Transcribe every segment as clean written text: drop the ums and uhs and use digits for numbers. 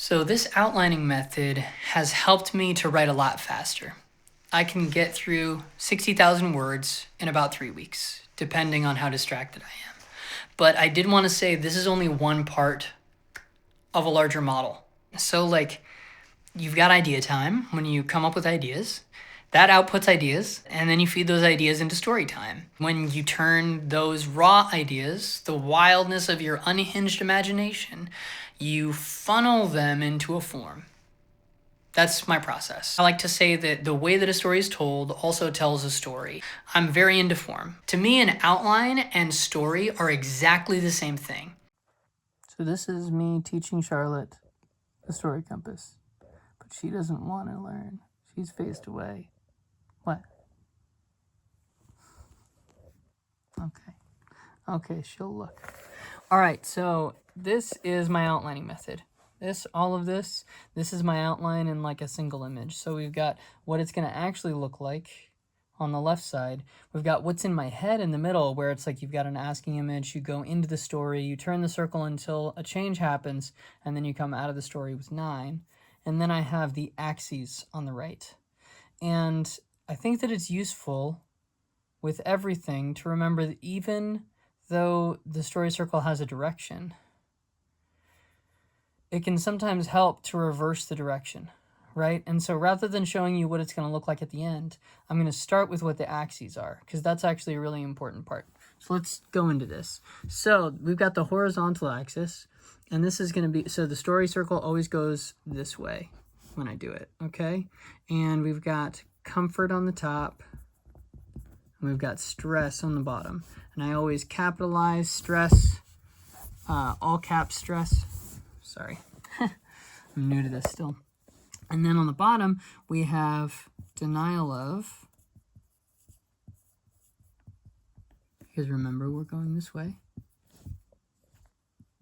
So this outlining method has helped me to write a lot faster. I can get through 60,000 words in about 3 weeks, depending on how distracted I am. But I did want to say this is only one part of a larger model. So, you've got idea time when you come up with ideas. That outputs ideas, and then you feed those ideas into story time. When you turn those raw ideas, the wildness of your unhinged imagination, you funnel them into a form. That's my process. I like to say that the way that a story is told also tells a story. I'm very into form. To me, an outline and story are exactly the same thing. So this is me teaching Charlotte the story compass, but she doesn't want to learn. She's faced away. What? Okay. Okay, she'll look. All right, so this is my outlining method. All of this is my outline in like a single image. So we've got what it's going to actually look like on the left side. We've got what's in my head in the middle, where it's like you've got an asking image, you go into the story, you turn the circle until a change happens, and then you come out of the story with 9. And then I have the axes on the right. And I think that it's useful with everything to remember that even though the story circle has a direction, it can sometimes help to reverse the direction, right? And so rather than showing you what it's going to look like at the end, I'm going to start with what the axes are, because that's actually a really important part. So let's go into this. So we've got the horizontal axis, and this is going to be, so the story circle always goes this way when I do it, okay? And we've got comfort on the top, and we've got stress on the bottom. And I always capitalize stress, all caps stress. Sorry, I'm new to this still. And then on the bottom, we have denial of, because remember, we're going this way,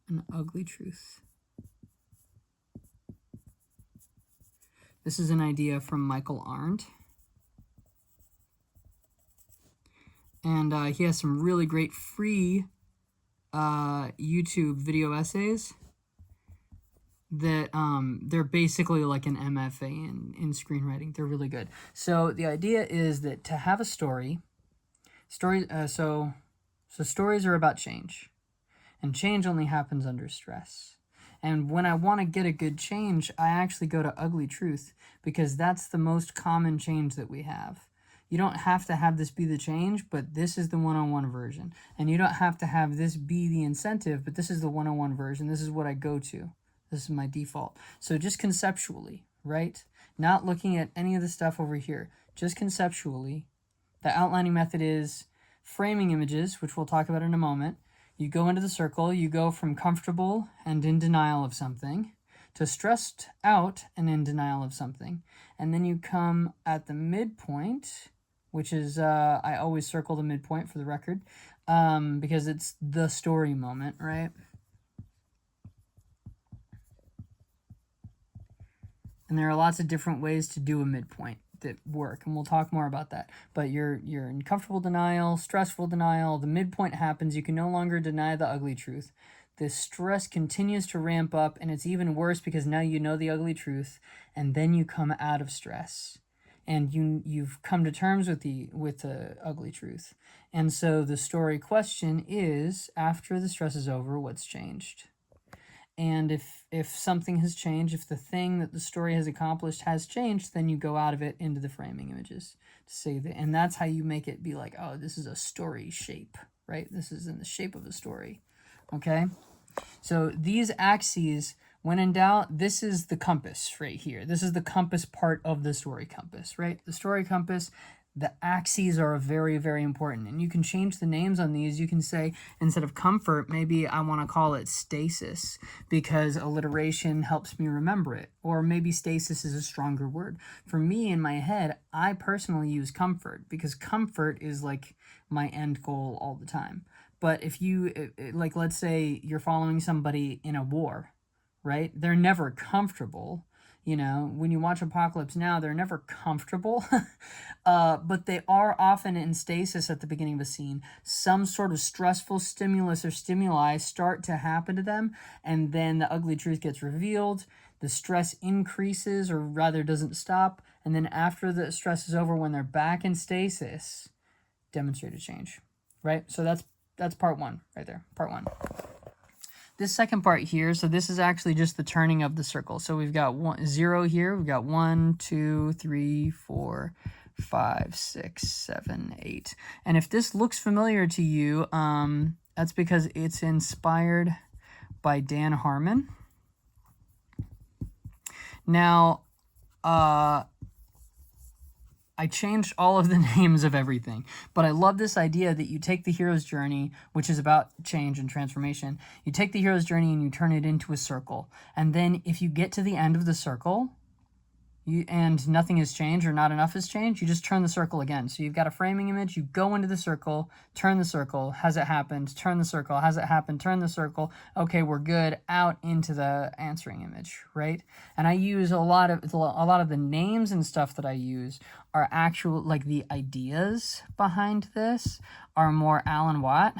an ugly truth. This is an idea from Michael Arndt. And he has some really great free YouTube video essays that they're basically like an MFA in screenwriting. They're really good. So the idea is that to have a story, so stories are about change, and change only happens under stress. And when I want to get a good change, I actually go to ugly truth, because that's the most common change that we have. You don't have to have this be the change, but this is the one-on-one version. And you don't have to have this be the incentive, but this is the one-on-one version. This is what I go to. This is my default. So just conceptually, right? Not looking at any of the stuff over here. Just conceptually, the outlining method is framing images, which we'll talk about in a moment. You go into the circle, you go from comfortable and in denial of something to stressed out and in denial of something. And then you come at the midpoint, which is, I always circle the midpoint for the record, because it's the story moment, right? And there are lots of different ways to do a midpoint that work, and we'll talk more about that. But you're in comfortable denial, stressful denial, the midpoint happens, you can no longer deny the ugly truth. The stress continues to ramp up, and it's even worse because now you know the ugly truth, and then you come out of stress. And you've come to terms with the ugly truth. And so the story question is, after the stress is over, what's changed? And if something has changed, if the thing that the story has accomplished has changed, then you go out of it into the framing images to say that, and that's how you make it be like, oh, this is a story shape, right? This is in the shape of a story, okay? So these axes, when in doubt, this is the compass right here. This is the compass part of the story compass, right? The story compass, the axes are very, very important. And you can change the names on these. You can say, instead of comfort, maybe I want to call it stasis, because alliteration helps me remember it. Or maybe stasis is a stronger word. For me, in my head, I personally use comfort, because comfort is like my end goal all the time. But if you, like, let's say you're following somebody in a war, right? They're never comfortable. You know, when you watch Apocalypse Now, they're never comfortable, but they are often in stasis at the beginning of a scene. Some sort of stressful stimulus or stimuli start to happen to them, and then the ugly truth gets revealed. the stress increases, or rather doesn't stop, and then after the stress is over, when they're back in stasis, demonstrate a change, right? So that's part one right there, part one. This second part here, so this is actually just the turning of the circle. So we've got 0 here. We've got 1, 2, 3, 4, 5, 6, 7, 8. And if this looks familiar to you, that's because it's inspired by Dan Harmon. Now, I changed all of the names of everything, but I love this idea that you take the hero's journey, which is about change and transformation. You take the hero's journey and you turn it into a circle. And then if you get to the end of the circle, and nothing has changed or not enough has changed, you just turn the circle again. So you've got a framing image, you go into the circle, turn the circle, has it happened, turn the circle, has it happened, turn the circle, okay, we're good, out into the answering image, right? And I use a lot of the names and stuff that I use are actual, like the ideas behind this are more Alan Watt,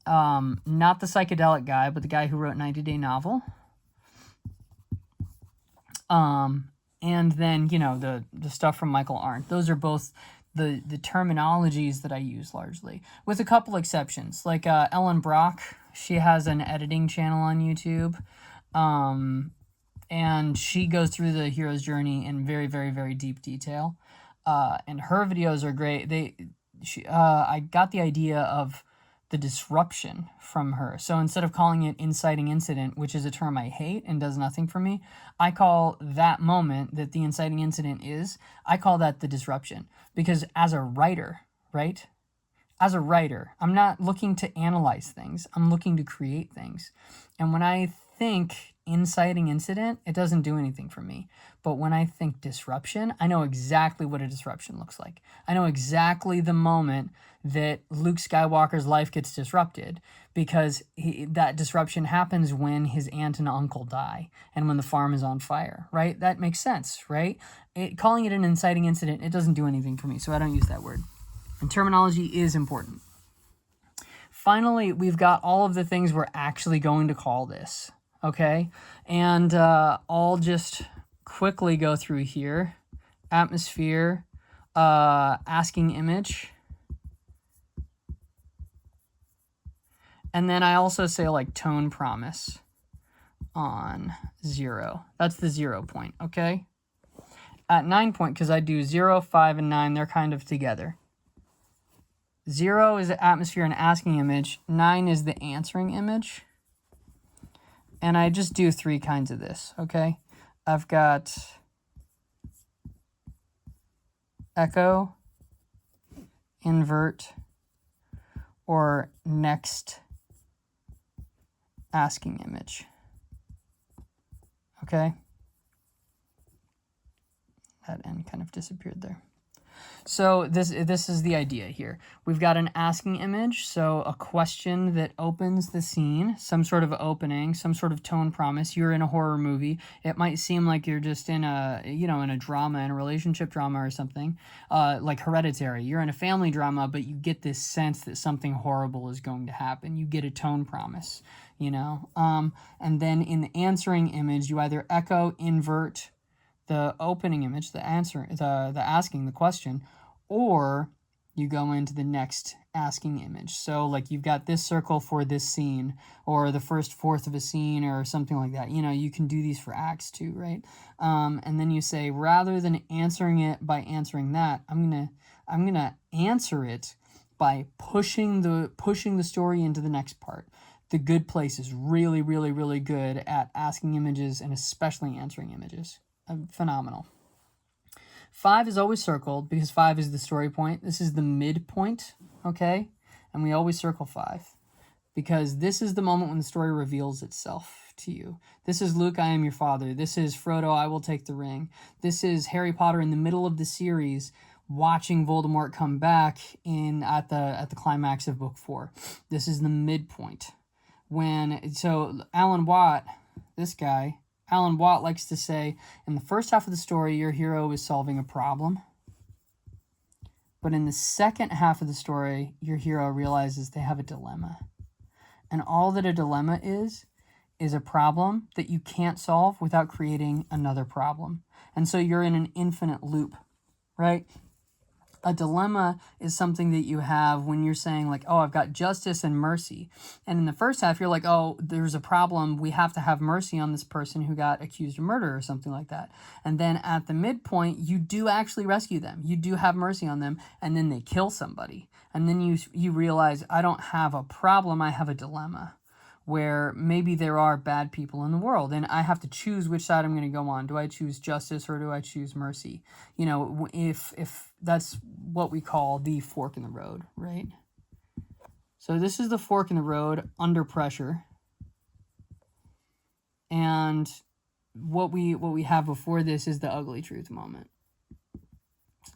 not the psychedelic guy, but the guy who wrote 90 Day Novel. And then, you know, the stuff from Michael Arndt. Those are both the terminologies that I use largely, with a couple exceptions. Like Ellen Brock, she has an editing channel on YouTube, and she goes through the hero's journey in very, very, very deep detail. And her videos are great. I got the idea of the disruption from her. So instead of calling it inciting incident, which is a term I hate and does nothing for me, I call that moment that the inciting incident is, I call that the disruption. Because as a writer, right? As a writer, I'm not looking to analyze things. I'm looking to create things. And when I think inciting incident, it doesn't do anything for me. But when I think disruption, I know exactly what a disruption looks like. I know exactly the moment that Luke Skywalker's life gets disrupted, because that disruption happens when his aunt and uncle die and when the farm is on fire, right? That makes sense, right? Calling it an inciting incident, it doesn't do anything for me, so I don't use that word. And terminology is important. Finally, we've got all of the things we're actually going to call this, okay? And I'll just quickly go through here. Atmosphere, asking image. And then I also say like tone promise on 0. That's the 0 point, okay? At 9 point, because I do 0, 5, and 9, they're kind of together. 0 is the atmosphere and asking image. 9 is the answering image. And I just do 3 kinds of this, okay? I've got echo, invert, or next asking image. Okay? That N kind of disappeared there. So this is the idea here. We've got an asking image, so a question that opens the scene, some sort of opening, some sort of tone promise. You're in a horror movie. It might seem like you're just in a, in a drama, in a relationship drama or something, like Hereditary. You're in a family drama, but you get this sense that something horrible is going to happen. You get a tone promise, and then in the answering image, you either echo, invert the opening image, the answer, the asking, the question, or you go into the next asking image. So like you've got this circle for this scene, or the first fourth of a scene, or something like that. You can do these for acts too, right? And then you say, rather than answering it by answering that, I'm gonna answer it by pushing the story into the next part. The Good Place is really, really, really good at asking images and especially answering images. Phenomenal. 5 is always circled because 5 is the story point. This is the midpoint, okay? And we always circle 5 because this is the moment when the story reveals itself to you. This is Luke, I am your father. This is Frodo, I will take the ring. This is Harry Potter in the middle of the series watching Voldemort come back at the climax of book 4. This is the midpoint. So Alan Watt, this guy, Alan Watt likes to say, in the first half of the story, your hero is solving a problem. But in the second half of the story, your hero realizes they have a dilemma. And all that a dilemma is is a problem that you can't solve without creating another problem. And so you're in an infinite loop, right? A dilemma is something that you have when you're saying like, oh, I've got justice and mercy. And in the first half, you're like, oh, there's a problem. We have to have mercy on this person who got accused of murder or something like that. And then at the midpoint, you do actually rescue them. You do have mercy on them. And then they kill somebody. And then you realize, I don't have a problem. I have a dilemma, where maybe there are bad people in the world and I have to choose which side I'm going to go on. Do I choose justice or do I choose mercy? You know, if that's what we call the fork in the road, right? So this is the fork in the road under pressure. And what we have before this is the ugly truth moment.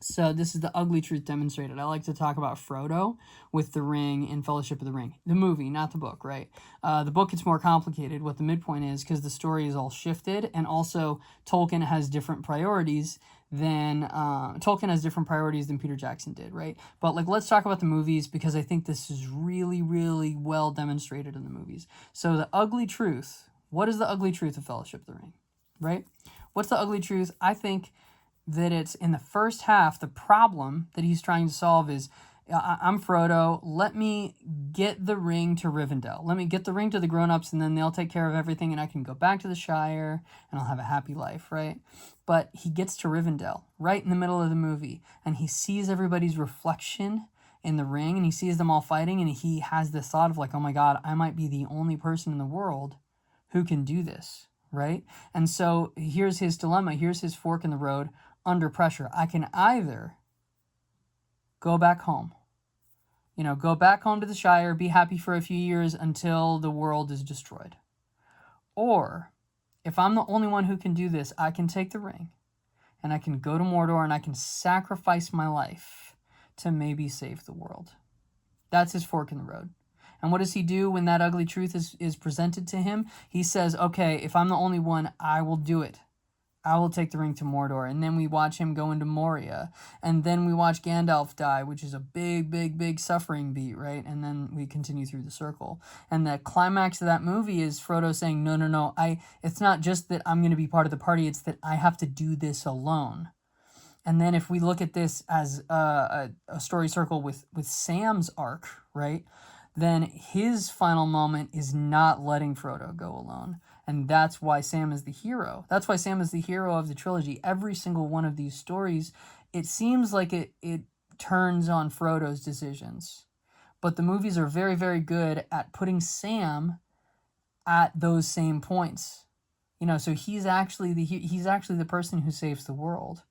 So this is the ugly truth demonstrated. I like to talk about Frodo with the ring in Fellowship of the Ring. The movie, not the book, right? The book, it's more complicated what the midpoint is because the story is all shifted. And also Tolkien has different priorities than Peter Jackson did, right? But like, let's talk about the movies because I think this is really, really well demonstrated in the movies. So the ugly truth, what is the ugly truth of Fellowship of the Ring, right? What's the ugly truth? I think that it's in the first half, the problem that he's trying to solve is, I'm Frodo, let me get the ring to Rivendell. Let me get the ring to the grown-ups and then they'll take care of everything and I can go back to the Shire and I'll have a happy life, right? But he gets to Rivendell right in the middle of the movie and he sees everybody's reflection in the ring and he sees them all fighting and he has this thought of like, oh my God, I might be the only person in the world who can do this, right? And so here's his dilemma. Here's his fork in the road. Under pressure, I can either go back home, go back home to the Shire, be happy for a few years until the world is destroyed. Or if I'm the only one who can do this, I can take the ring and I can go to Mordor and I can sacrifice my life to maybe save the world. That's his fork in the road. And what does he do when that ugly truth is presented to him? He says, okay, if I'm the only one, I will do it. I will take the ring to Mordor. And then we watch him go into Moria. And then we watch Gandalf die, which is a big, big, big suffering beat, right? And then we continue through the circle. And the climax of that movie is Frodo saying, no, it's not just that I'm going to be part of the party, it's that I have to do this alone. And then if we look at this as a story circle with Sam's arc, right? Then his final moment is not letting Frodo go alone. And that's why Sam is the hero. That's why Sam is the hero of the trilogy. Every single one of these stories, it seems like it turns on Frodo's decisions. But the movies are very, very good at putting Sam at those same points. So he's actually the person who saves the world.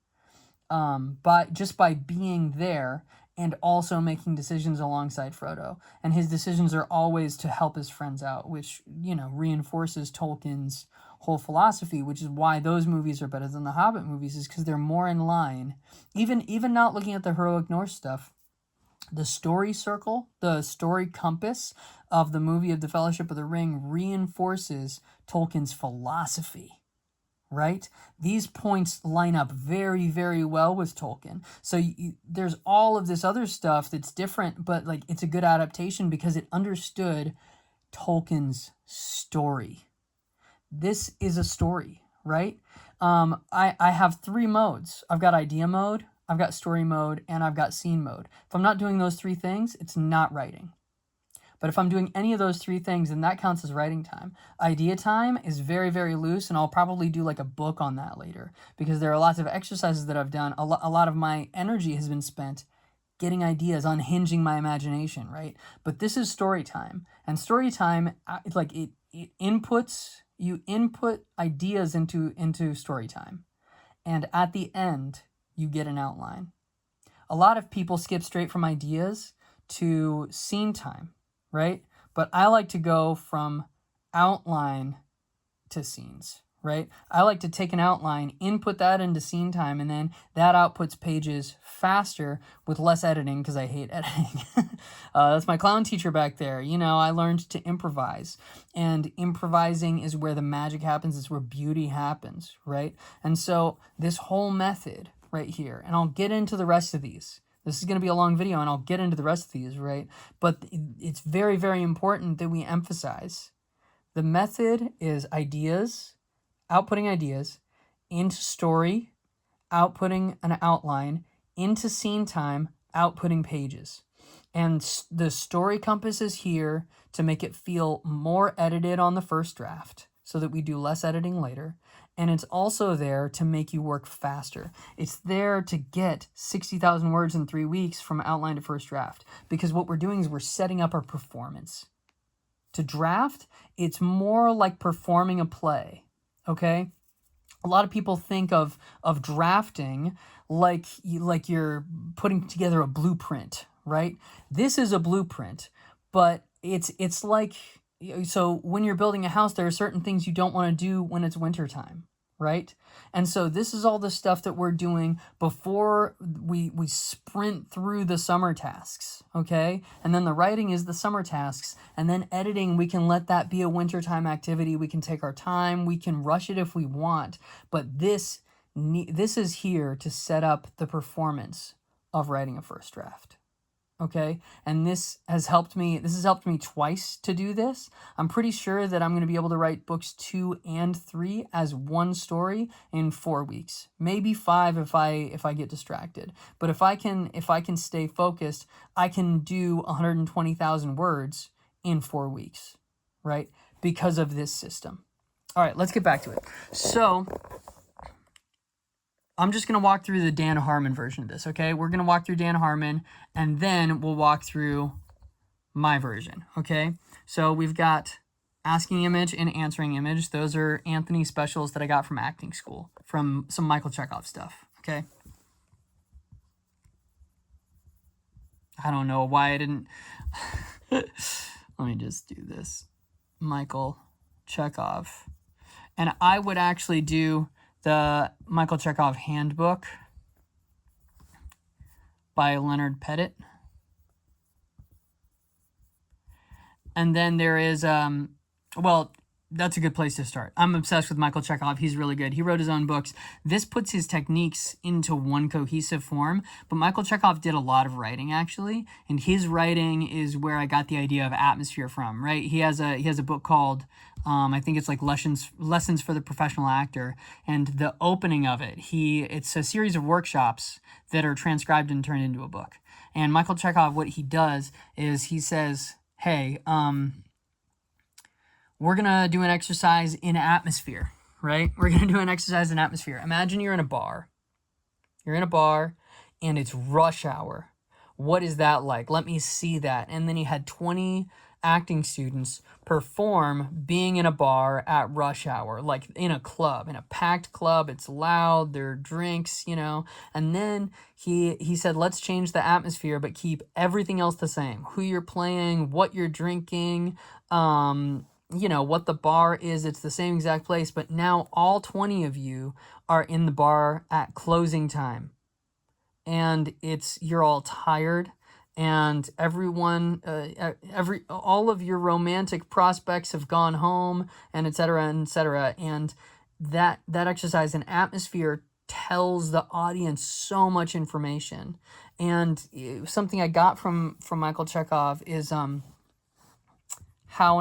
By being there and also making decisions alongside Frodo. And his decisions are always to help his friends out, which, reinforces Tolkien's whole philosophy, which is why those movies are better than the Hobbit movies, is because they're more in line. Even not looking at the heroic Norse stuff, the story circle, the story compass of the movie of the Fellowship of the Ring reinforces Tolkien's philosophy. Right? These points line up very, very well with Tolkien. So there's all of this other stuff that's different, but like it's a good adaptation because it understood Tolkien's story. This is a story, right? I have 3 modes. I've got idea mode, I've got story mode, and I've got scene mode. If I'm not doing those 3 things, it's not writing. But if I'm doing any of those 3 things, then that counts as writing time. Idea time is very, very loose, and I'll probably do like a book on that later because there are lots of exercises that I've done. A lot of my energy has been spent getting ideas, unhinging my imagination, right? But this is story time. And story time, it inputs, you input ideas into story time. And at the end, you get an outline. A lot of people skip straight from ideas to scene time. Right? But I like to go from outline to scenes, right? I like to take an outline, input that into scene time, and then that outputs pages faster with less editing because I hate editing. That's my clown teacher back there. I learned to improvise, and improvising is where the magic happens. It's where beauty happens, right? And so this whole method right here, and I'll get into the rest of these. This is going to be a long video, and I'll get into the rest of these, right? But it's very, very important that we emphasize The method is ideas, outputting ideas, into story, outputting an outline, into scene time, outputting pages. And the story compass is here to make it feel more edited on the first draft so that we do less editing later. And it's also there to make you work faster. It's there to get 60,000 words in 3 weeks from outline to first draft. Because what we're doing is we're setting up our performance. To draft, it's more like performing a play, okay? A lot of people think of drafting like you're putting together a blueprint, right? This is a blueprint, but it's like, so when you're building a house, there are certain things you don't want to do when it's wintertime, right? And so this is all the stuff that we're doing before we sprint through the summer tasks, okay? And then the writing is the summer tasks, and then editing, we can let that be a wintertime activity. We can take our time, we can rush it if we want, but this is here to set up the performance of writing a first draft. Okay, and this has helped me twice to do this. I'm pretty sure that I'm going to be able to write books 2 and 3 as one story in 4 weeks, maybe 5 if I get distracted. But if I can stay focused, I can do 120,000 words in 4 weeks, right? Because of this system. All right, let's get back to it. So I'm just going to walk through the Dan Harmon version of this, okay? We're going to walk through Dan Harmon, and then we'll walk through my version, okay? So we've got asking image and answering image. Those are Anthony specials that I got from acting school, from some Michael Chekhov stuff, okay? I don't know why I didn't... Let me just do this. Michael Chekhov. And I would actually do the Michael Chekhov Handbook by Leonard Pettit. And then there is, well, that's a good place to start. I'm obsessed with Michael Chekhov. He's really good. He wrote his own books. This puts his techniques into one cohesive form, but Michael Chekhov did a lot of writing, actually, and his writing is where I got the idea of atmosphere from, right? He has a book called, I think it's like Lessons for the Professional Actor, and the opening of it, it's a series of workshops that are transcribed and turned into a book. And Michael Chekhov, what he does is he says, hey, we're going to do an exercise in atmosphere, right? We're going to do an exercise in atmosphere. Imagine you're in a bar. You're in a bar and it's rush hour. What is that like? Let me see that. And then he had 20 acting students perform being in a bar at rush hour, like in a club, in a packed club. It's loud, there are drinks, and then he said, let's change the atmosphere, but keep everything else the same. Who you're playing, what you're drinking, what the bar is, it's the same exact place, but now all 20 of you are in the bar at closing time. And you're all tired, and everyone, all of your romantic prospects have gone home, and et cetera, and et cetera. And that exercise in atmosphere tells the audience so much information. And something I got from Michael Chekhov is how,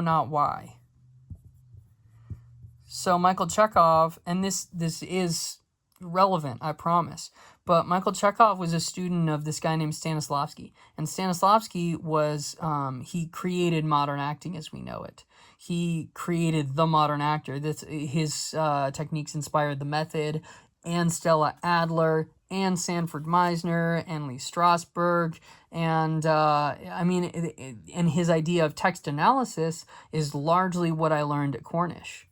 not why. So Michael Chekhov, and this is relevant, I promise, but Michael Chekhov was a student of this guy named Stanislavski, and Stanislavski was, he created modern acting as we know it. He created the modern actor. His techniques inspired The Method, and Stella Adler, and Sanford Meisner, and Lee Strasberg, and and his idea of text analysis is largely what I learned at Cornish.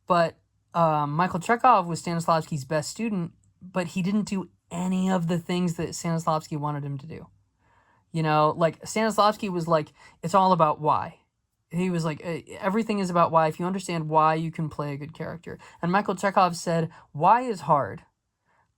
But Michael Chekhov was Stanislavski's best student, but he didn't do any of the things that Stanislavski wanted him to do. Like Stanislavski was like, it's all about why. He was like, everything is about why. If you understand why, you can play a good character. And Michael Chekhov said, why is hard,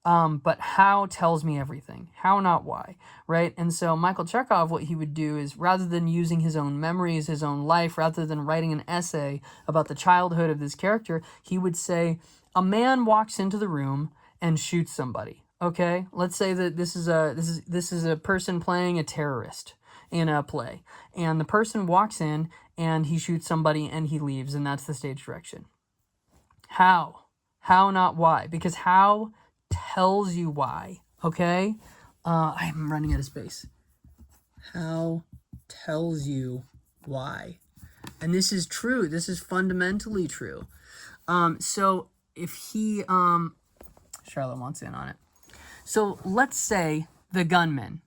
but how tells me everything. How, not why, right? And so Michael Chekhov, what he would do is, rather than using his own memories, his own life, rather than writing an essay about the childhood of this character, he would say, a man walks into the room and shoots somebody. Okay, let's say that this is a person playing a terrorist, in a play. And the person walks in and he shoots somebody and he leaves, and that's the stage direction. How? How, not why. Because how tells you why, okay? I'm running out of space. How tells you why. And this is true. This is fundamentally true. So if he, Charlotte wants in on it. So let's say the gunman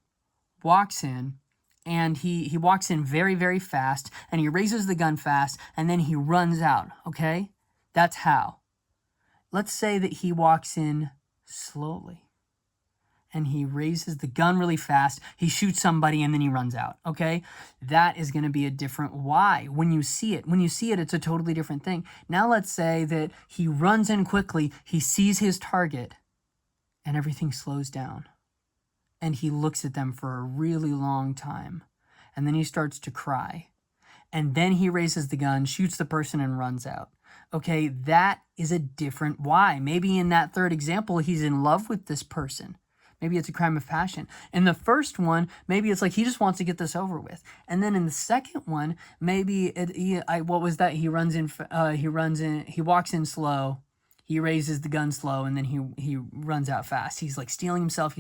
walks in and he walks in very, very fast and he raises the gun fast and then he runs out, okay? That's how. Let's say that he walks in slowly and he raises the gun really fast, he shoots somebody, and then he runs out, okay? That is going to be a different why when you see it. When you see it, it's a totally different thing. Now let's say that he runs in quickly, he sees his target, and everything slows down. And he looks at them for a really long time. And then he starts to cry. And then he raises the gun, shoots the person, and runs out. Okay, that is a different why. Maybe in that third example, he's in love with this person. Maybe it's a crime of passion. In the first one, maybe it's like he just wants to get this over with. And then in the second one, maybe what was that? He walks in slow, he raises the gun slow, and then he runs out fast. He's like stealing himself.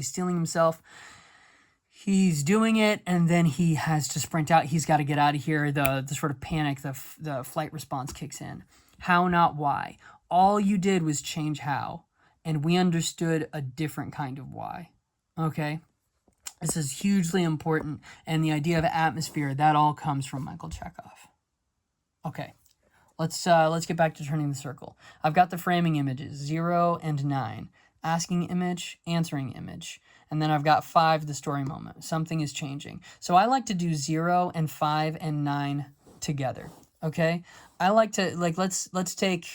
He's doing it, and then he has to sprint out. He's got to get out of here. The sort of panic, the flight response kicks in. How, not why. All you did was change how, and we understood a different kind of why. Okay? This is hugely important, and the idea of atmosphere, that all comes from Michael Chekhov. Okay, let's get back to turning the circle. I've got the framing images, 0 and 9. Asking image, answering image. And then I've got 5, the story moment. Something is changing. So I like to do 0 and 5 and 9 together. Okay? I like to, let's take,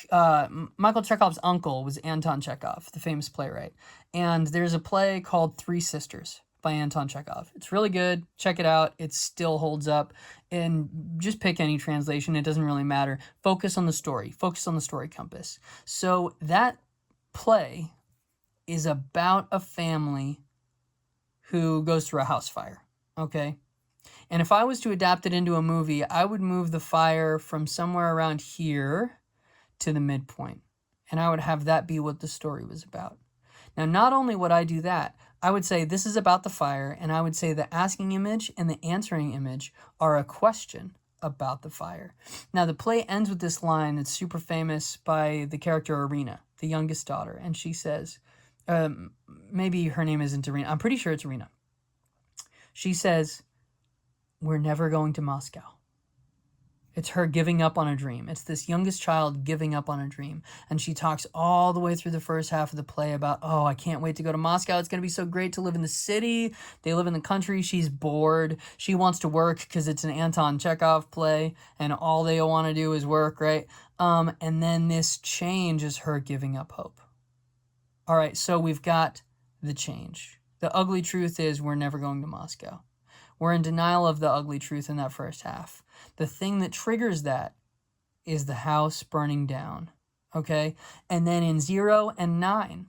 Michael Chekhov's uncle was Anton Chekhov, the famous playwright. And there's a play called Three Sisters by Anton Chekhov. It's really good. Check it out. It still holds up. And just pick any translation. It doesn't really matter. Focus on the story. Focus on the story compass. So that play is about a family who goes through a house fire, okay? And if I was to adapt it into a movie, I would move the fire from somewhere around here to the midpoint. And I would have that be what the story was about. Now, not only would I do that, I would say this is about the fire, and I would say the asking image and the answering image are a question about the fire. Now, the play ends with this line that's super famous by the character Irina, the youngest daughter, and she says, maybe her name isn't Irina. I'm pretty sure it's Irina. She says, "We're never going to Moscow." It's her giving up on a dream. It's this youngest child giving up on a dream. And she talks all the way through the first half of the play about, oh, I can't wait to go to Moscow. It's going to be so great to live in the city. They live in the country. She's bored. She wants to work because it's an Anton Chekhov play and all they want to do is work, right? And then this change is her giving up hope. All right, so we've got the change. The ugly truth is we're never going to Moscow. We're in denial of the ugly truth in that first half. The thing that triggers that is the house burning down, okay? And then in 0 and 9,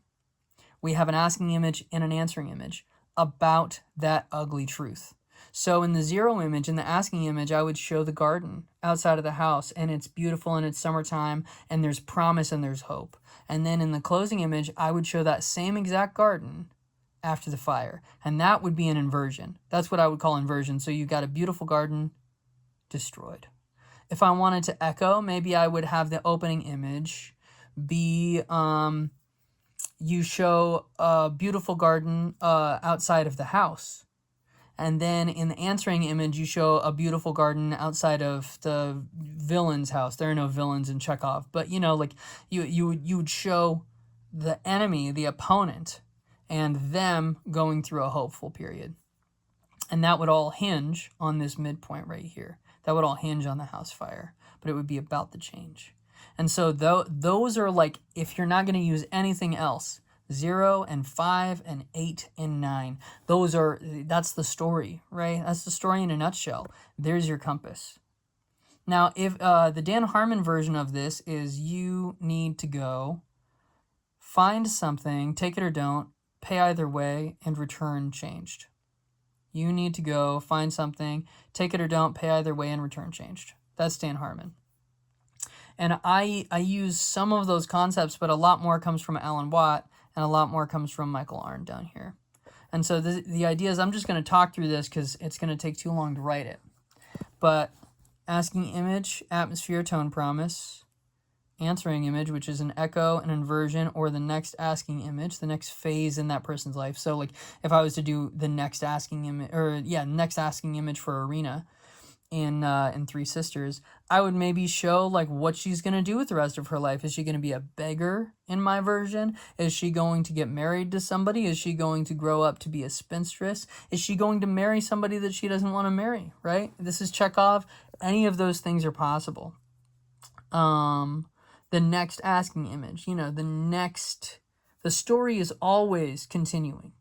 we have an asking image and an answering image about that ugly truth. So in the 0 image, in the asking image, I would show the garden outside of the house, and it's beautiful and it's summertime, and there's promise and there's hope. And then in the closing image, I would show that same exact garden after the fire, and that would be an inversion. That's what I would call inversion. So you got a beautiful garden destroyed. If I wanted to echo, maybe I would have the opening image be you show a beautiful garden outside of the house. And then in the answering image, you show a beautiful garden outside of the villain's house. There are no villains in Chekhov, but you know, like you would show the enemy, the opponent, and them going through a hopeful period. And that would all hinge on this midpoint right here. That would all hinge on the house fire, but it would be about the change. And so those are like, if you're not going to use anything else, 0 and 5 and 8 and 9. That's the story, right? That's the story in a nutshell. There's your compass. Now, if the Dan Harmon version of this is you need to go find something, take it or don't, pay either way, and return changed. You need to go find something, take it or don't, pay either way, and return changed. That's Dan Harmon. And I use some of those concepts, but a lot more comes from Alan Watt, and a lot more comes from Michael Arndt down here. And so the idea is I'm just going to talk through this because it's going to take too long to write it. But asking image, atmosphere, tone, promise. Answering image, which is an echo, an inversion, or the next asking image, the next phase in that person's life. So like if I was to do the next asking image, next asking image for Irina in Three Sisters, I would maybe show like what she's going to do with the rest of her life. Is she going to be a beggar in my version? Is she going to get married to somebody? Is she going to grow up to be a spinstress? Is she going to marry somebody that she doesn't want to marry, right? This is Chekhov. Any of those things are possible. The next asking image, the story is always continuing.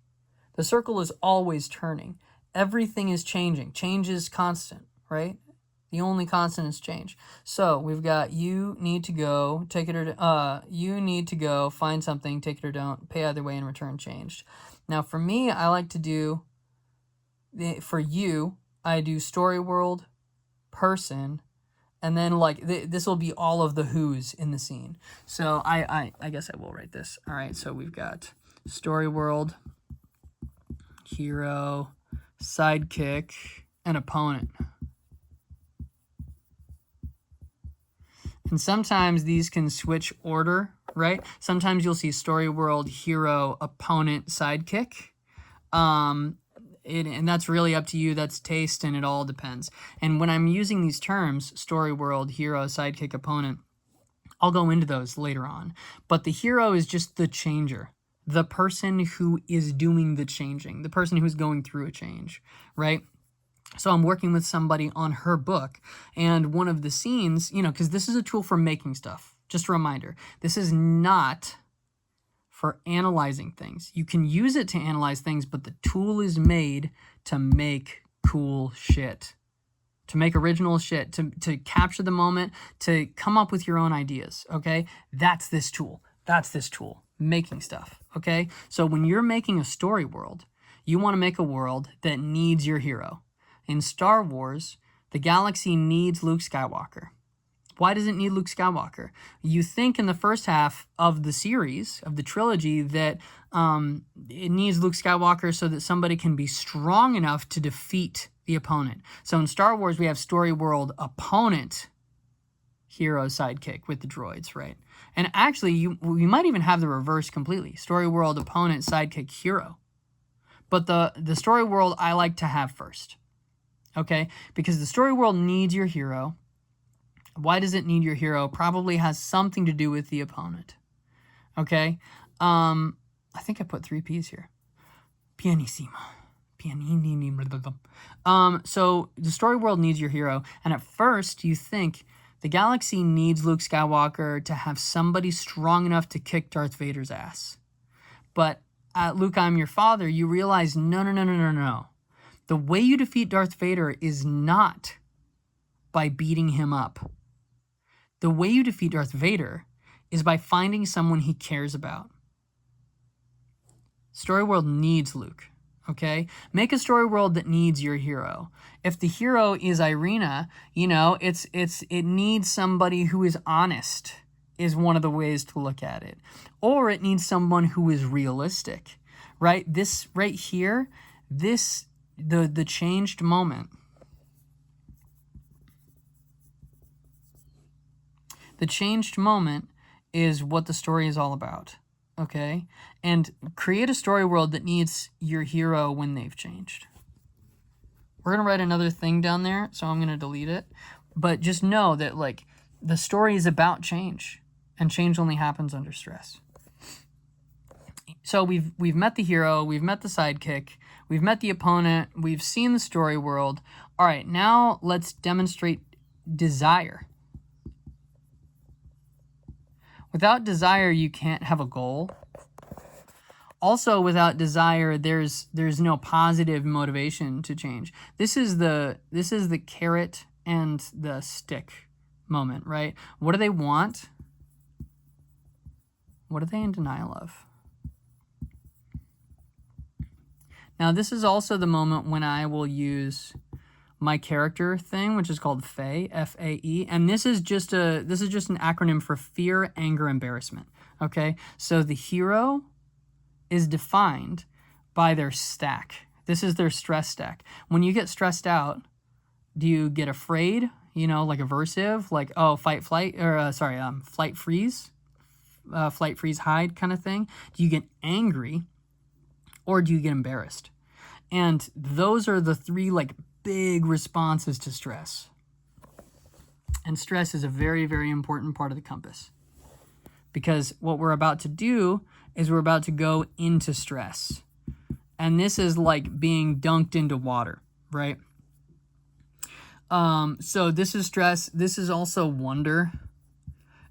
The circle is always turning. Everything is changing. Change is constant, right? The only constant is change. So we've got you need to go, take it or you need to go, find something, take it or don't, pay either way, and return changed. Now for me, I like to do, for you, I do story world, person, and then like this will be all of the who's in the scene. So I guess I will write this. All right, so we've got story world, hero, sidekick, and opponent. And sometimes these can switch order, right? Sometimes you'll see story world, hero, opponent, sidekick. And that's really up to you. That's taste, and it all depends. And when I'm using these terms, story world, hero, sidekick, opponent, I'll go into those later on. But the hero is just the changer, the person who is doing the changing, the person who's going through a change, right? So I'm working with somebody on her book, and one of the scenes, because this is a tool for making stuff. Just a reminder, this is not for analyzing things. You can use it to analyze things, but the tool is made to make cool shit, to make original shit, to capture the moment, to come up with your own ideas, okay? That's this tool. Making stuff, okay? So when you're making a story world, you want to make a world that needs your hero. In Star Wars, the galaxy needs Luke Skywalker. Why does it need Luke Skywalker? You think in the first half of the series, of the trilogy, that it needs Luke Skywalker so that somebody can be strong enough to defeat the opponent. So in Star Wars, we have story world, opponent, hero, sidekick with the droids, right? And actually, we might even have the reverse completely. Story world, opponent, sidekick, hero. But the story world I like to have first, okay? Because the story world needs your hero. Why does it need your hero? Probably has something to do with the opponent. Okay? I think I put 3 P's here. Pianissima. So the story world needs your hero. And at first you think the galaxy needs Luke Skywalker to have somebody strong enough to kick Darth Vader's ass. But at Luke, I'm your father, you realize, no. The way you defeat Darth Vader is not by beating him up. The way you defeat Darth Vader is by finding someone he cares about. Story world needs Luke, okay? Make a story world that needs your hero. If the hero is Irina, it needs somebody who is honest, is one of the ways to look at it. Or it needs someone who is realistic, right? This right here, the changed moment. The changed moment is what the story is all about, okay? And create a story world that needs your hero when they've changed. We're going to write another thing down there, so I'm going to delete it. But just know that, the story is about change, and change only happens under stress. So we've met the hero, we've met the sidekick, we've met the opponent, we've seen the story world. All right, now let's demonstrate desire. Without desire, you can't have a goal. Also, without desire, there's no positive motivation to change. This is the carrot and the stick moment, right? What do they want? What are they in denial of? Now, this is also the moment when I will use my character thing, which is called FAE, F-A-E, and this is just an acronym for fear, anger, embarrassment. Okay, so the hero is defined by their stack. This is their stress stack. When you get stressed out, do you get afraid? You know, like aversive, like fight, flight, or flight, freeze, hide kind of thing. Do you get angry, or do you get embarrassed? And those are the three like big responses to stress. And stress is a very, very important part of the compass, because what we're about to do is we're about to go into stress. And this is like being dunked into water, right? So this is stress. This is also wonder.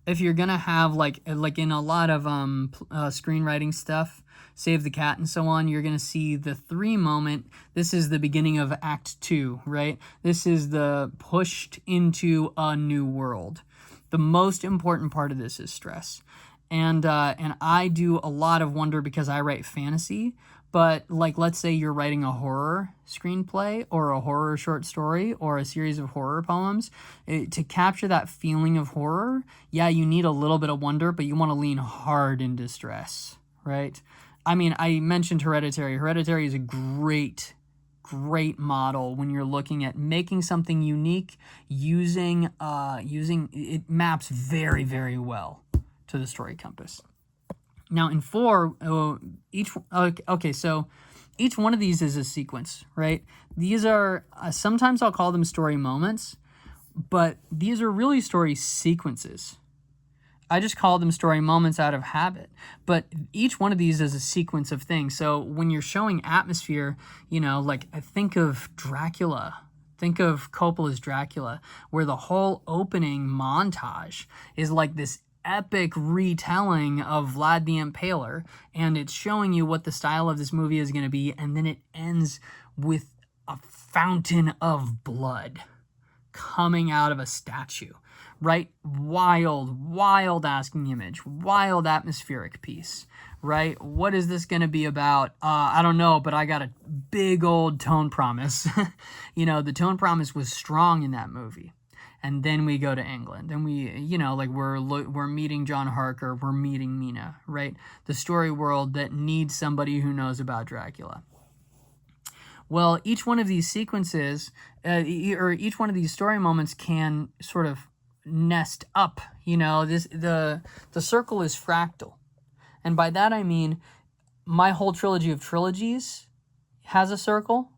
If you're gonna have like in a lot of screenwriting stuff, Save the Cat and so on, you're gonna see the 3 moment. This is the beginning of Act 2, right? This is the pushed into a new world. The most important part of this is stress. And I do a lot of wonder because I write fantasy. But like, let's say you're writing a horror screenplay or a horror short story or a series of horror poems, to capture that feeling of horror, yeah, you need a little bit of wonder, but you want to lean hard into stress, right? I mean, I mentioned Hereditary. Hereditary is a great model when you're looking at making something unique, using it maps very, very well to the story compass. Now in 4, so each one of these is a sequence, right? These are, sometimes I'll call them story moments, but these are really story sequences. I just call them story moments out of habit, but each one of these is a sequence of things. So when you're showing atmosphere, you know, like I think of Dracula, think of Coppola's Dracula, where the whole opening montage is like this epic retelling of Vlad the Impaler, and it's showing you what the style of this movie is going to be, and then it ends with a fountain of blood coming out of a statue, right? Wild asking image, wild atmospheric piece, right? What is this going to be about? I don't know, but I got a big old tone promise. You know, the tone promise was strong in that movie. And then we go to England, and we, you know, like we're meeting John Harker, we're meeting Mina, right? The story world that needs somebody who knows about Dracula. Well, each one of these sequences, or each one of these story moments can sort of nest up, you know, the circle is fractal. And by that I mean, my whole trilogy of trilogies has a circle.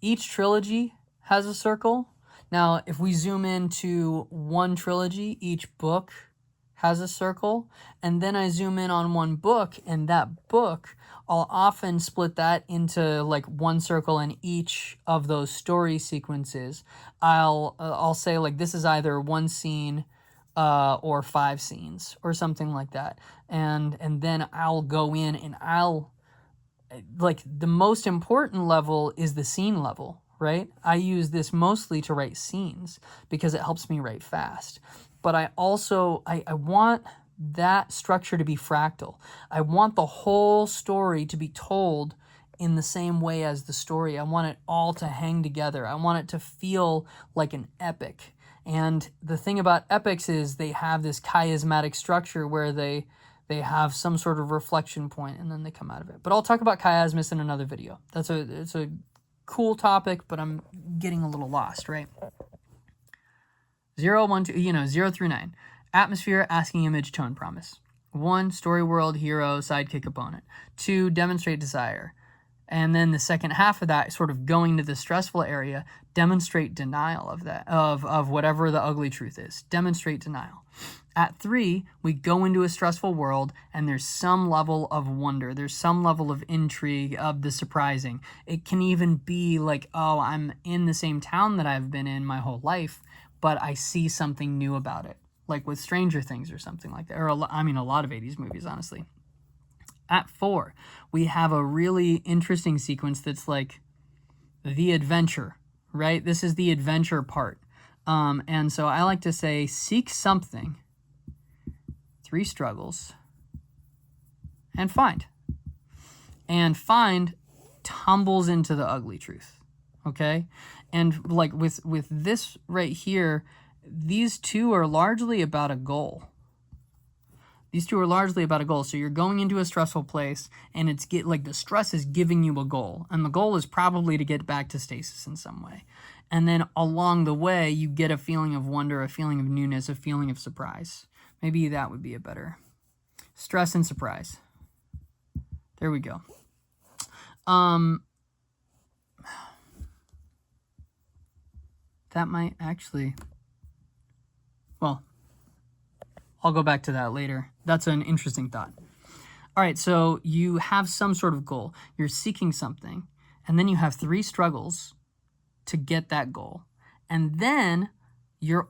Each trilogy has a circle. Now, if we zoom into one trilogy, each book has a circle, and then I zoom in on one book, and that book, I'll often split that into like one circle in each of those story sequences. I'll say like this is either one scene or 5 scenes or something like that, and then I'll go in and I'll, like, the most important level is the scene level. Right? I use this mostly to write scenes because it helps me write fast. But I also, I want that structure to be fractal. I want the whole story to be told in the same way as the story. I want it all to hang together. I want it to feel like an epic. And the thing about epics is they have this chiasmatic structure where they have some sort of reflection point and then they come out of it. But I'll talk about chiasmus in another video. It's a cool topic, but I'm getting a little lost, right? 0, 1, 2, 0 through 9. Atmosphere, asking image, tone promise. 1, story world, hero, sidekick, opponent. 2, demonstrate desire. And then the second half of that, sort of going to the stressful area, demonstrate denial of that, of whatever the ugly truth is. Demonstrate denial. At 3, we go into a stressful world, and there's some level of wonder. There's some level of intrigue, of the surprising. It can even be like, oh, I'm in the same town that I've been in my whole life, but I see something new about it. Like with Stranger Things or something like that. Or, a lot of 80s movies, honestly. At 4, we have a really interesting sequence that's like the adventure, right? This is the adventure part. And so I like to say, seek something, 3 struggles, and find. And find tumbles into the ugly truth. Okay? And like with this right here, these two are largely about a goal. These two are largely about a goal. So you're going into a stressful place, and it's like the stress is giving you a goal. And the goal is probably to get back to stasis in some way. And then along the way, you get a feeling of wonder, a feeling of newness, a feeling of surprise. Maybe that would be a better. Stress and surprise. There we go. That might actually, well, I'll go back to that later. That's an interesting thought. All right, so you have some sort of goal. You're seeking something, and then you have 3 struggles to get that goal. And then you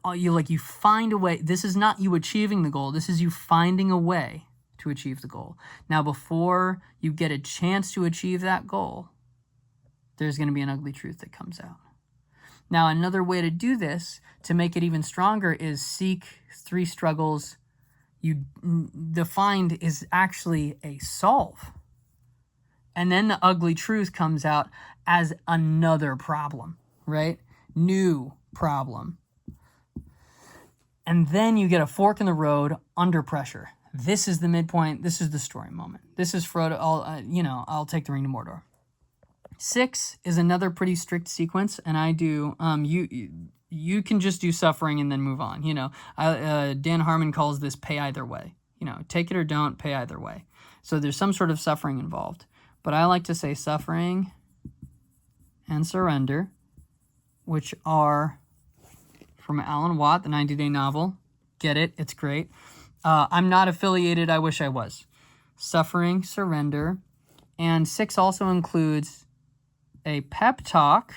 find a way. This is not you achieving the goal. This is you finding a way to achieve the goal. Now, before you get a chance to achieve that goal, there's going to be an ugly truth that comes out. Now, another way to do this, to make it even stronger, is seek 3 struggles. The find is actually a solve. And then the ugly truth comes out as another problem, right? New problem. And then you get a fork in the road under pressure. This is the midpoint. This is the story moment. This is Frodo. I'll take the ring to Mordor. 6 is another pretty strict sequence, and I do. You can just do suffering and then move on. Dan Harmon calls this pay either way. Take it or don't, pay either way. So there's some sort of suffering involved. But I like to say suffering and surrender, which are from Alan Watt, the 90-Day Novel. Get it? It's great. I'm not affiliated. I wish I was. Suffering, surrender. And 6 also includes a pep talk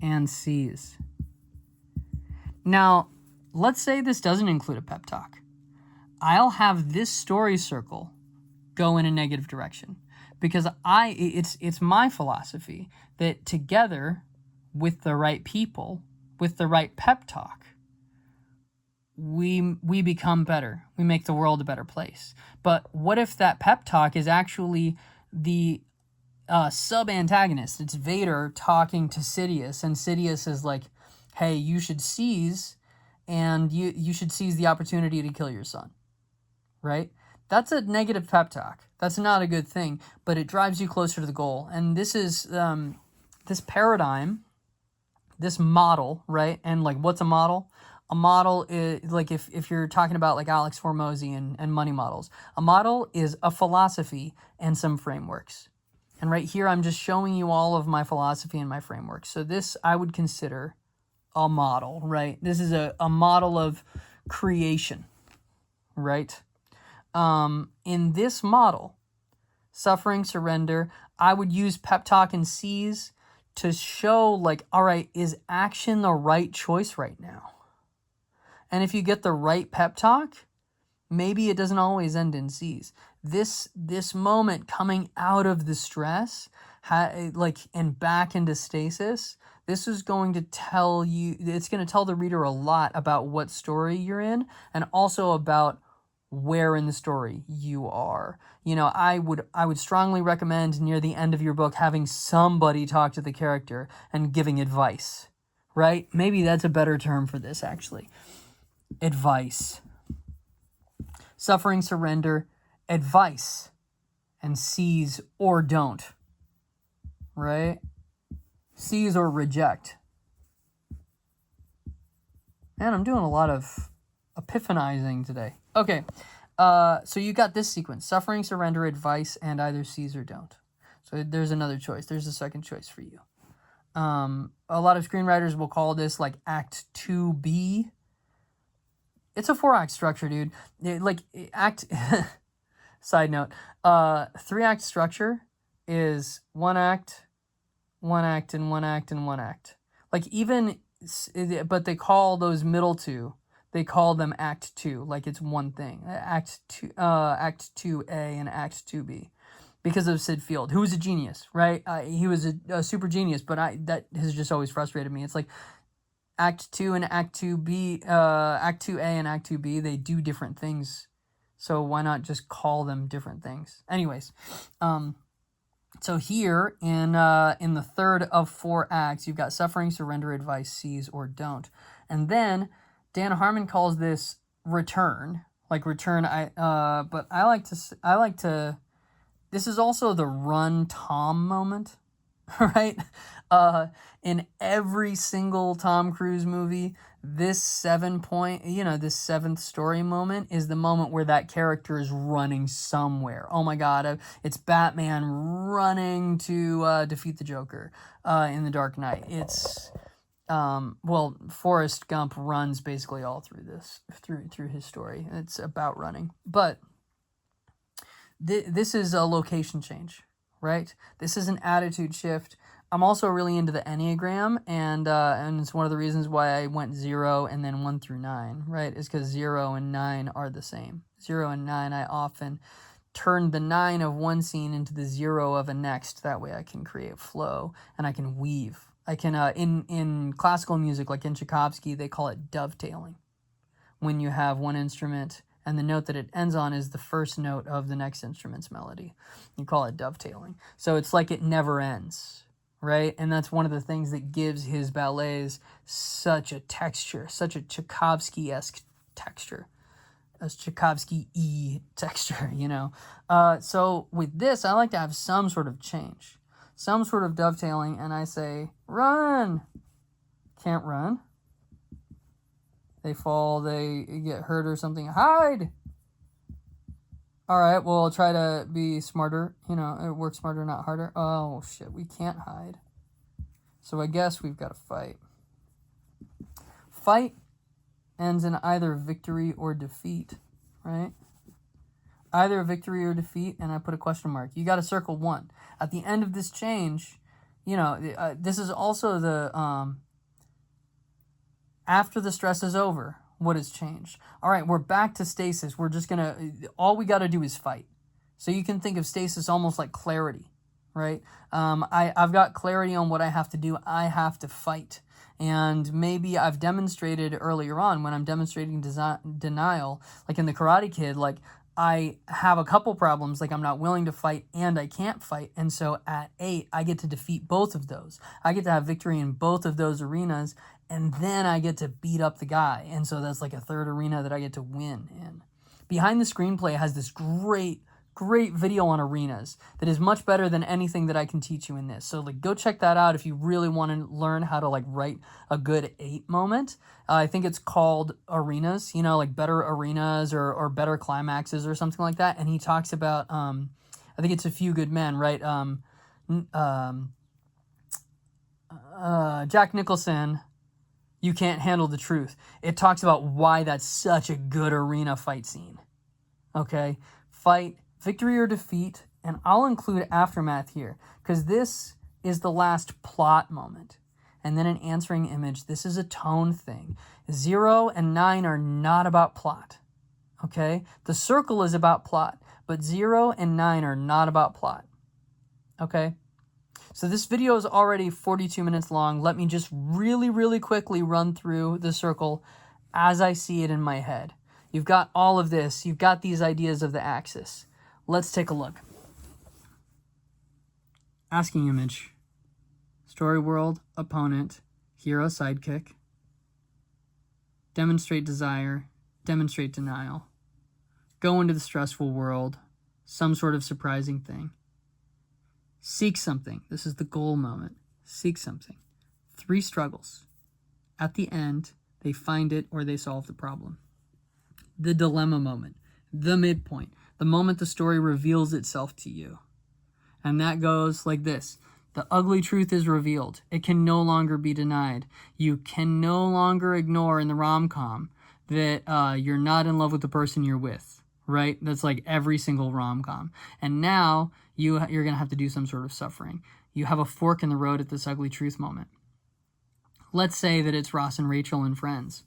and seize. Now, let's say this doesn't include a pep talk. I'll have this story circle go in a negative direction because it's my philosophy that together with the right people, with the right pep talk, we become better. We make the world a better place. But what if that pep talk is actually the sub-antagonist? It's Vader talking to Sidious, and Sidious is like, hey, you should seize, and you should seize the opportunity to kill your son, right? That's a negative pep talk. That's not a good thing, but it drives you closer to the goal. And this is this paradigm, this model, right? And like, what's a model? A model is, like, if you're talking about like Alex Hormozy and money models, a model is a philosophy and some frameworks. And right here, I'm just showing you all of my philosophy and my frameworks. So this I would consider a model, right? This is a model of creation, right? In this model, suffering, surrender, I would use pep talk and seize to show, like, all right, is action the right choice right now? And if you get the right pep talk, maybe it doesn't always end in seize. This moment coming out of the stress, and back into stasis, this is going to tell you, it's going to tell the reader a lot about what story you're in, and also about where in the story you are. I would strongly recommend near the end of your book having somebody talk to the character and giving advice, right? Maybe that's a better term for this, actually. Advice. Suffering, surrender, advice, and seize or don't, right? Seize or reject. Man, I'm doing a lot of epiphanizing today. Okay, so you got this sequence: suffering, surrender, advice, and either seize or don't. So there's another choice. There's a second choice for you. A lot of screenwriters will call this like Act 2B. It's a 4-act structure, dude. Side note, 3-act structure is 1 act, 1 act, and 1 act, and 1 act. But they call those middle two, they call them Act 2, like it's one thing. Act 2A and Act 2B. Because of Sid Field, who was a genius, right? He was a super genius, but that has just always frustrated me. It's like Act 2 and Act 2B, Act 2A and Act 2B, they do different things So why not just call them different things? Anyways, so here in the third of 4 acts, you've got suffering, surrender, advice, seize, or don't. And then Dan Harmon calls this return, like return. But I like to. This is also the run Tom moment, right? In every single Tom Cruise movie, this 7th story moment is the moment where that character is running somewhere. Oh my God, it's Batman running to defeat the Joker in The Dark Knight. It's Forrest Gump runs basically all through this, through his story. It's about running, but this is a location change, right? This is an attitude shift. I'm also really into the Enneagram, and it's one of the reasons why I went 0 and then 1 through 9, right? Is because 0 and 9 are the same. 0 and 9, I often turn the 9 of one scene into the 0 of a next. That way I can create flow and I can weave. I can, in classical music, like in Tchaikovsky, they call it dovetailing. When you have one instrument and the note that it ends on is the first note of the next instrument's melody. You call it dovetailing. So it's like it never ends, right? And that's one of the things that gives his ballets such a texture, such a Tchaikovsky-esque texture, a Tchaikovsky-y texture, you know? So with this, I like to have some sort of change, some sort of dovetailing, and I say, run! Can't run. They fall, they get hurt or something. Hide! All right, well, I'll try to be smarter. You know, work smarter, not harder. Oh, shit, we can't hide. So I guess we've got to fight. Fight ends in either victory or defeat, right? Either victory or defeat, and I put a question mark. You got to circle 1. At the end of this change, you know, this is also the... after the stress is over, what has changed? All right, we're back to stasis. We're just all we got to do is fight. So you can think of stasis almost like clarity, right? I've got clarity on what I have to do. I have to fight. And maybe I've demonstrated earlier on when I'm demonstrating denial, like in the Karate Kid, like I have a couple problems, like I'm not willing to fight and I can't fight. And so at 8, I get to defeat both of those. I get to have victory in both of those arenas, and then I get to beat up the guy. And so that's like a third arena that I get to win in. Behind the Screenplay has this great video on arenas that is much better than anything that I can teach you in this. So like go check that out if you really want to learn how to like write a good 8 moment. I think it's called Arenas, you know, like better arenas or better climaxes or something like that. And he talks about, I think it's A Few Good Men, right? Jack Nicholson, You Can't Handle the Truth. It talks about why that's such a good arena fight scene. Okay? Fight, victory or defeat, and I'll include aftermath here because this is the last plot moment. And then an answering image. This is a tone thing. 0 and 9 are not about plot. Okay? The circle is about plot, but 0 and 9 are not about plot. Okay? So this video is already 42 minutes long. Let me just really quickly run through the circle as I see it in my head. You've got all of this. You've got these ideas of the axis. Let's take a look. Asking image. Story world, opponent, hero, sidekick. Demonstrate desire, demonstrate denial. Go into the stressful world, some sort of surprising thing. Seek something. This is the goal moment. Seek something. 3 struggles. At the end, they find it or they solve the problem. The dilemma moment. The midpoint. The moment the story reveals itself to you. And that goes like this. The ugly truth is revealed. It can no longer be denied. You can no longer ignore in the rom-com that you're not in love with the person you're with, right? That's like every single rom-com. And now you're going to have to do some sort of suffering. You have a fork in the road at this ugly truth moment. Let's say that it's Ross and Rachel in Friends.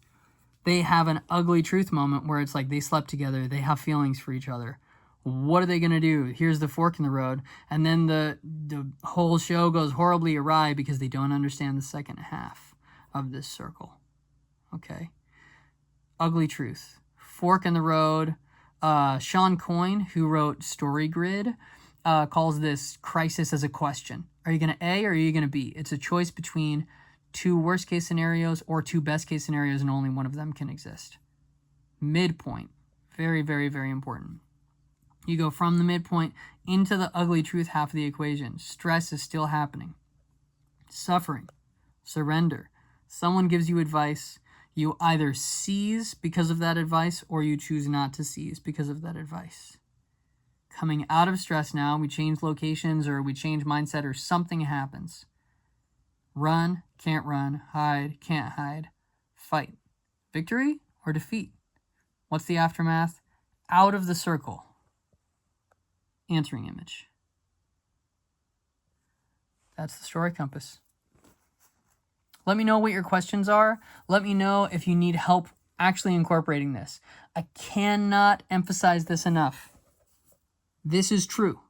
They have an ugly truth moment where it's like they slept together. They have feelings for each other. What are they going to do? Here's the fork in the road. And then the whole show goes horribly awry because they don't understand the second half of this circle. Okay? Ugly truth. Fork in the road. Sean Coyne, who wrote Story Grid, calls this crisis as a question. Are you going to A or are you going to B? It's a choice between two worst case scenarios or two best case scenarios, and only one of them can exist. Midpoint. Very, very, very important. You go from the midpoint into the ugly truth half of the equation. Stress is still happening. Suffering. Surrender. Someone gives you advice. You either seize because of that advice or you choose not to seize because of that advice. Coming out of stress now, we change locations or we change mindset or something happens. Run, can't run. Hide, can't hide. Fight. Victory or defeat? What's the aftermath? Out of the circle. Answering image. That's the story compass. Let me know what your questions are. Let me know if you need help actually incorporating this. I cannot emphasize this enough. This is true,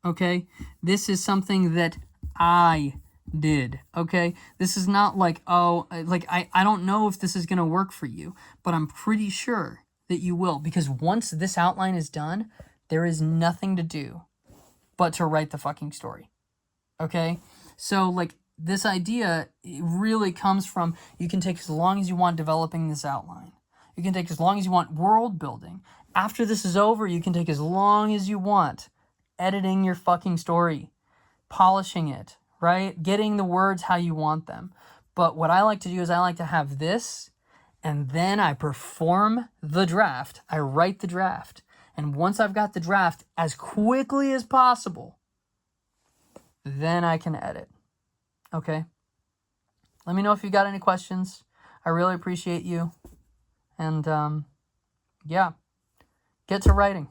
okay? This is something that I did, okay? This is not like, I don't know if this is going to work for you, but I'm pretty sure that you will, because once this outline is done, there is nothing to do but to write the fucking story, okay? So, this idea really comes from, you can take as long as you want developing this outline. You can take as long as you want world building. After this is over, you can take as long as you want editing your fucking story, polishing it, right? Getting the words how you want them. But what I like to do is I like to have this, and then I perform the draft. I write the draft. And once I've got the draft as quickly as possible, then I can edit. Okay? Let me know if you got any questions. I really appreciate you. And, yeah. Get to writing.